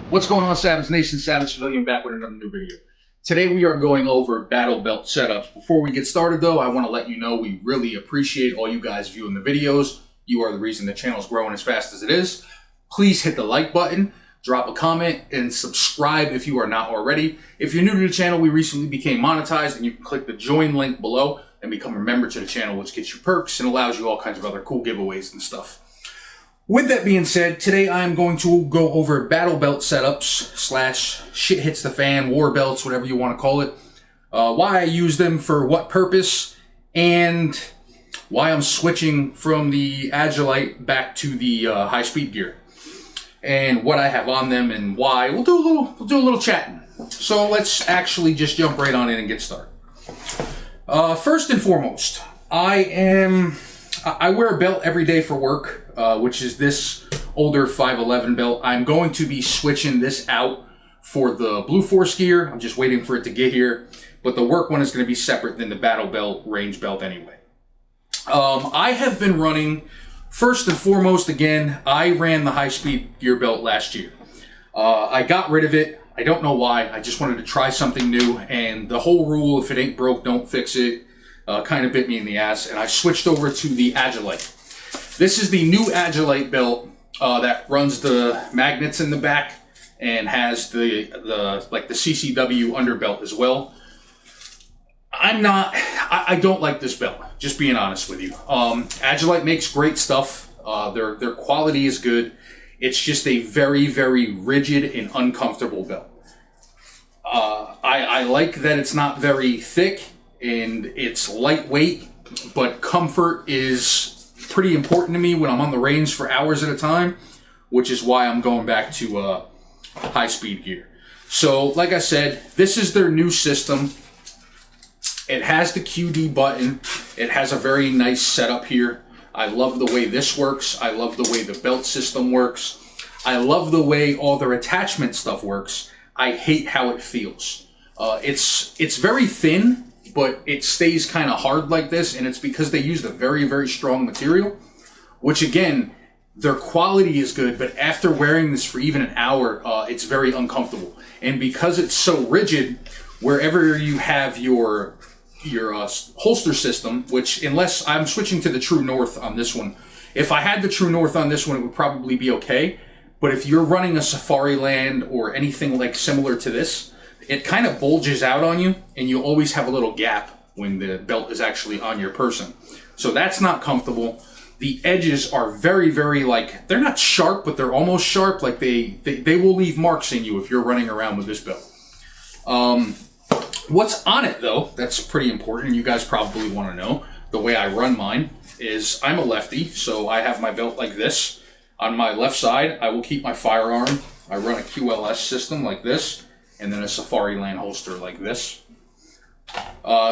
What's going on, Savage Nation? Savage Civilian back with another new video. Today we are going over battle belt setups. Before we get started though, I want to let you know we really appreciate all you guys viewing the videos. You are the reason the channel is growing as fast as it is. Please hit the like button, drop a comment, and subscribe if you are not already. If you're new to the channel, we recently became monetized, and you can click the join link below and become a member to the channel, which gets you perks and allows you all kinds of other cool giveaways and stuff. With that being said, today I am going to go over battle belt setups slash shit hits the fan, war belts, whatever you want to call it, why I use them for what purpose, and why I'm switching from the Agilite back to the high speed gear, and what I have on them and why. We'll do a little chatting. So let's actually just jump right on in and get started. First and foremost, I wear a belt every day for work, which is this older 511 belt. I'm going to be switching this out for the Blue Force gear. I'm just waiting for it to get here. But the work one is going to be separate than the battle belt, range belt anyway. I have been running, first and foremost, again, I ran the high speed gear belt last year. I got rid of it. I don't know why. I just wanted to try something new. And the whole rule, if it ain't broke, don't fix it, kind of bit me in the ass, and I switched over to the Agilite. This is the new Agilite belt that runs the magnets in the back and has the CCW underbelt as well. I don't like this belt, just being honest with you. Agilite makes great stuff. Their quality is good. It's just a very, very rigid and uncomfortable belt. I like that it's not very thick and it's lightweight, but comfort is pretty important to me when I'm on the range for hours at a time, which is why I'm going back to high speed gear. So like I said, this is their new system. It has the QD button. It has a very nice setup here. I love the way this works. I love the way the belt system works. I love the way all their attachment stuff works. I hate how it feels. It's very thin, but it stays kind of hard like this, and it's because they used a very, very strong material, which again, their quality is good, but after wearing this for even an hour, it's very uncomfortable. And because it's so rigid, wherever you have your holster system, which unless I'm switching to the True North on this one, if I had the True North on this one, it would probably be okay. But if you're running a Safari Land or anything like similar to this, it kind of bulges out on you, and you always have a little gap when the belt is actually on your person. So that's not comfortable. The edges are very, very, like, they're not sharp, but they're almost sharp. Like they will leave marks in you if you're running around with this belt. What's on it though, that's pretty important. You guys probably want to know. The way I run mine is I'm a lefty, so I have my belt like this. On my left side, I will keep my firearm. I run a QLS system like this, and then a Safari Land holster like this.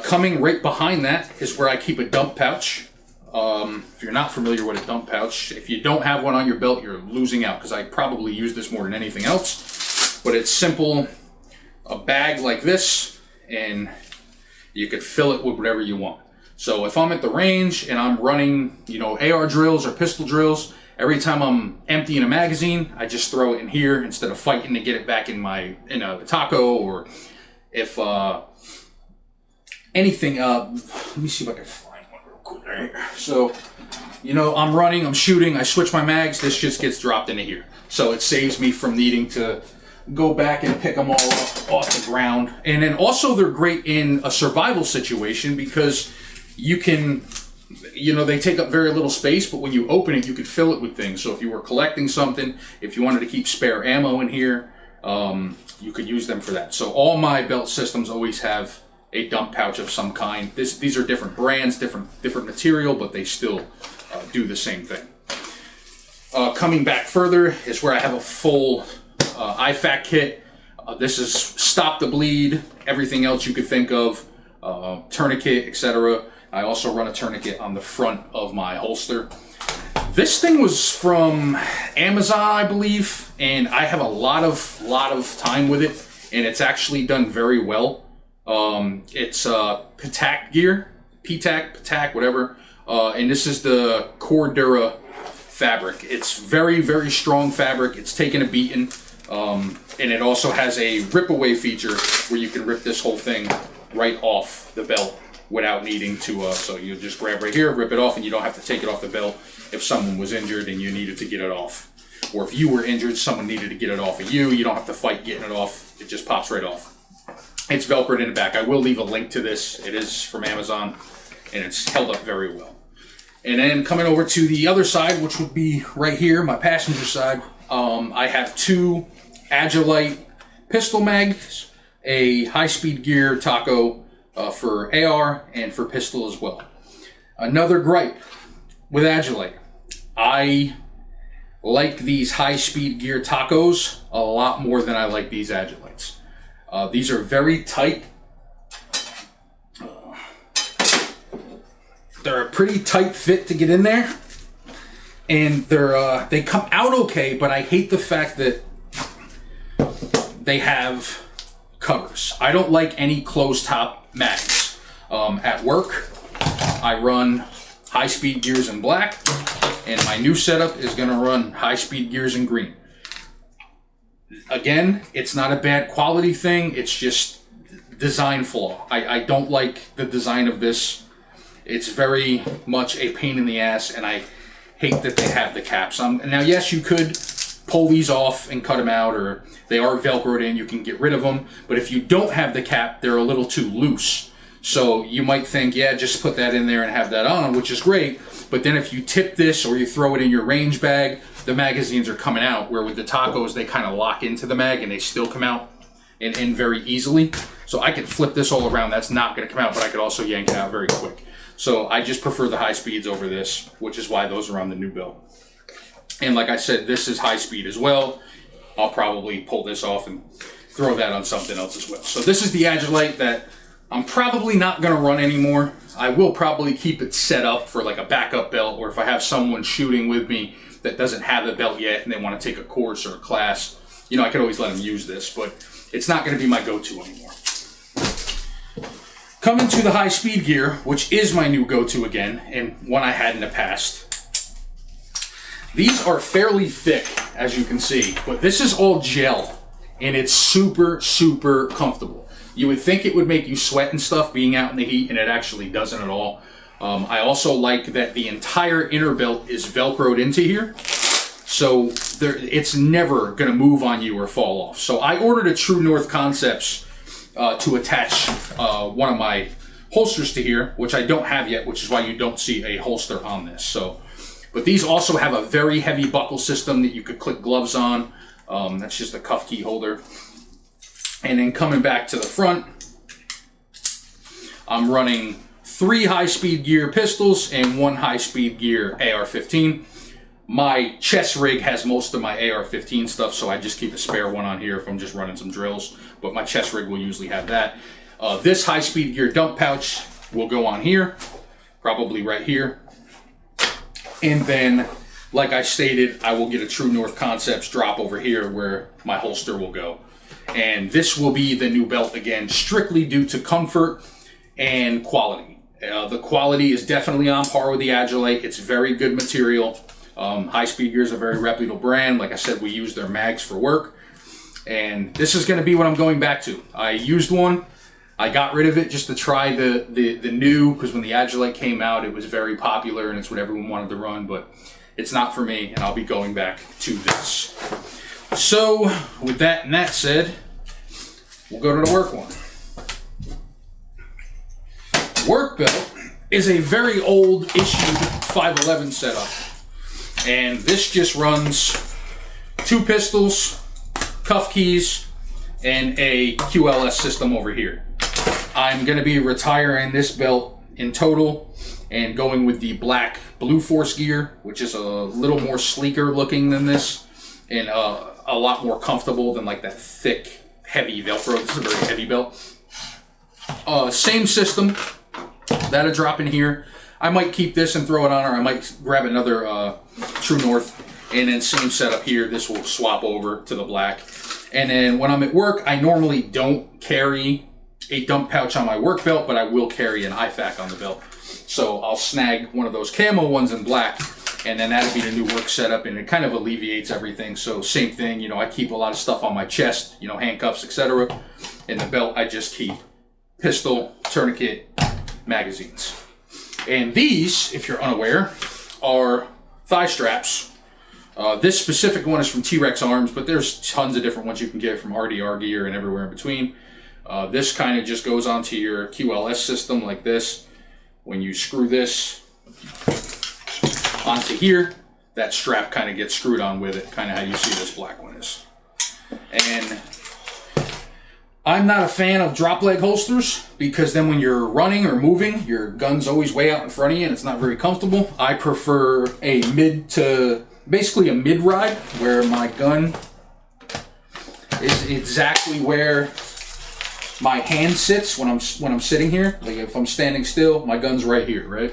Coming right behind that is where I keep a dump pouch. If you're not familiar with a dump pouch, if you don't have one on your belt, you're losing out, because I probably use this more than anything else. But it's simple, a bag like this, and you could fill it with whatever you want. So if I'm at the range and I'm running, AR drills or pistol drills, every time I'm emptying a magazine, I just throw it in here instead of fighting to get it back in a taco, or if anything. Let me see if I can find one real quick right here. So, I'm running, I'm shooting, I switch my mags, this just gets dropped into here. So it saves me from needing to go back and pick them all up off the ground. And then also they're great in a survival situation, because you can, they take up very little space, but when you open it, you could fill it with things. So if you were collecting something, if you wanted to keep spare ammo in here, you could use them for that. So all my belt systems always have a dump pouch of some kind. These are different brands, different material, but they still do the same thing. Coming back further is where I have a full IFAK kit. This is stop the bleed, everything else you could think of, tourniquet, etc. I also run a tourniquet on the front of my holster. This thing was from Amazon, I believe, and I have a lot of time with it, and it's actually done very well. It's Patak gear, Patak, whatever, and this is the Cordura fabric. It's very, very strong fabric. It's taken a beating. And it also has a rip away feature where you can rip this whole thing right off the belt without needing to, so you just grab right here, rip it off, and you don't have to take it off the belt if someone was injured and you needed to get it off. Or if you were injured, someone needed to get it off of you, you don't have to fight getting it off. It just pops right off. It's Velcroed in the back. I will leave a link to this. It is from Amazon, and it's held up very well. And then coming over to the other side, which would be right here, my passenger side, I have two Agilite pistol mags, a high-speed gear taco for AR and for pistol as well. Another gripe with Agilite. I like these high-speed gear tacos a lot more than I like these Agilites. These are very tight. They're a pretty tight fit to get in there. And they come out okay, but I hate the fact that they have covers. I don't like any closed top mags. At work, I run high-speed gears in black, and my new setup is going to run high-speed gears in green. Again, it's not a bad quality thing, it's just design flaw. I don't like the design of this. It's very much a pain in the ass, and I hate that they have the caps. Now, yes, you could pull these off and cut them out, or they are Velcroed in, you can get rid of them. But if you don't have the cap, they're a little too loose. So you might think, yeah, just put that in there and have that on, which is great. But then if you tip this or you throw it in your range bag, the magazines are coming out, where with the tacos, they kind of lock into the mag and they still come out and in very easily. So I could flip this all around. That's not going to come out, but I could also yank it out very quick. So I just prefer the high speeds over this, which is why those are on the new belt. And like I said, this is high speed as well. I'll probably pull this off and throw that on something else as well. So this is the Agilite that I'm probably not going to run anymore. I will probably keep it set up for like a backup belt, or if I have someone shooting with me that doesn't have the belt yet and they want to take a course or a class, you know, I could always let them use this, but it's not going to be my go-to anymore. Coming to the high speed gear, which is my new go-to again, and one I had in the past. These are fairly thick, as you can see, but this is all gel, and it's super, super comfortable. You would think it would make you sweat and stuff being out in the heat, and it actually doesn't at all. I also like that the entire inner belt is Velcroed into here, so it's never going to move on you or fall off. So I ordered a True North Concepts to attach one of my holsters to here, which I don't have yet, which is why you don't see a holster on this. But these also have a very heavy buckle system that you could click gloves on. That's just a cuff key holder. And then coming back to the front, I'm running 3 high-speed gear pistols and 1 high-speed gear AR-15. My chest rig has most of my AR-15 stuff, so I just keep a spare one on here if I'm just running some drills. But my chest rig will usually have that. This high-speed gear dump pouch will go on here, probably right here. And then, like I stated, I will get a True North Concepts drop over here where my holster will go. And this will be the new belt again, strictly due to comfort and quality. The quality is definitely on par with the Agilite. It's very good material. High Speed Gear is a very reputable brand. Like I said, we use their mags for work. And this is going to be what I'm going back to. I used one. I got rid of it just to try the new, because when the Agilite came out, it was very popular and it's what everyone wanted to run, but it's not for me, and I'll be going back to this. So, with that and that said, we'll go to the work one. Work belt is a very old issued 511 setup, and this just runs 2 pistols, cuff keys, and a QLS system over here. I'm going to be retiring this belt in total and going with the black Blue Force gear, which is a little more sleeker looking than this, and a lot more comfortable than like that thick, heavy Velcro. This is a very heavy belt. Same system. That'll drop in here. I might keep this and throw it on, or I might grab another True North, and then same setup here. This will swap over to the black. And then when I'm at work, I normally don't carry a dump pouch on my work belt, but I will carry an IFAK on the belt. So I'll snag one of those camo ones in black And then that'd be the new work setup, and it kind of alleviates everything. So same thing, you know, I keep a lot of stuff on my chest, you know, handcuffs, etc. In the belt, I just keep pistol, tourniquet, magazines. And these, if you're unaware, are thigh straps. This specific one is from T-Rex Arms, but there's tons of different ones you can get from RDR Gear and everywhere in between. This kind of just goes onto your QLS system like this. When you screw this onto here, that strap kind of gets screwed on with it, kind of how you see this black one is. And I'm not a fan of drop leg holsters because then when you're running or moving, your gun's always way out in front of you and it's not very comfortable. I prefer a basically a mid ride where my gun is exactly where my hand sits when I'm sitting here. Like if I'm standing still, my gun's right here, right?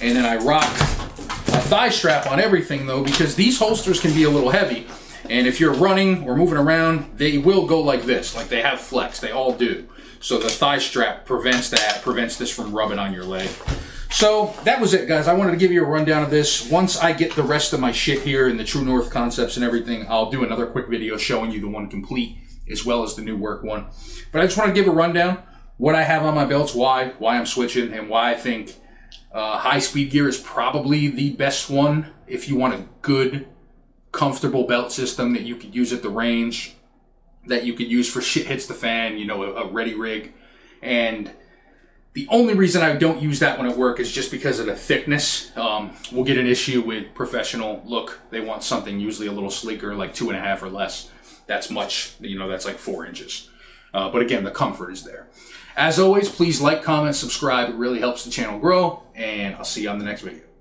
And then I rock a thigh strap on everything though, because these holsters can be a little heavy. And if you're running or moving around, they will go like this. Like they have flex, they all do. So the thigh strap prevents this from rubbing on your leg. So that was it, guys. I wanted to give you a rundown of this. Once I get the rest of my shit here and the True North concepts and everything, I'll do another quick video showing you the one complete as well as the new work one. But I just want to give a rundown, what I have on my belts, why I'm switching, and why I think high speed gear is probably the best one if you want a good, comfortable belt system that you could use at the range, that you could use for shit hits the fan, you know, a ready rig. And the only reason I don't use that one at work is just because of the thickness. We'll get an issue with professional look. They want something usually a little sleeker, like 2.5 or less. That's much, you know, that's like 4 inches. But again, the comfort is there. As always, please like, comment, subscribe. It really helps the channel grow, and I'll see you on the next video.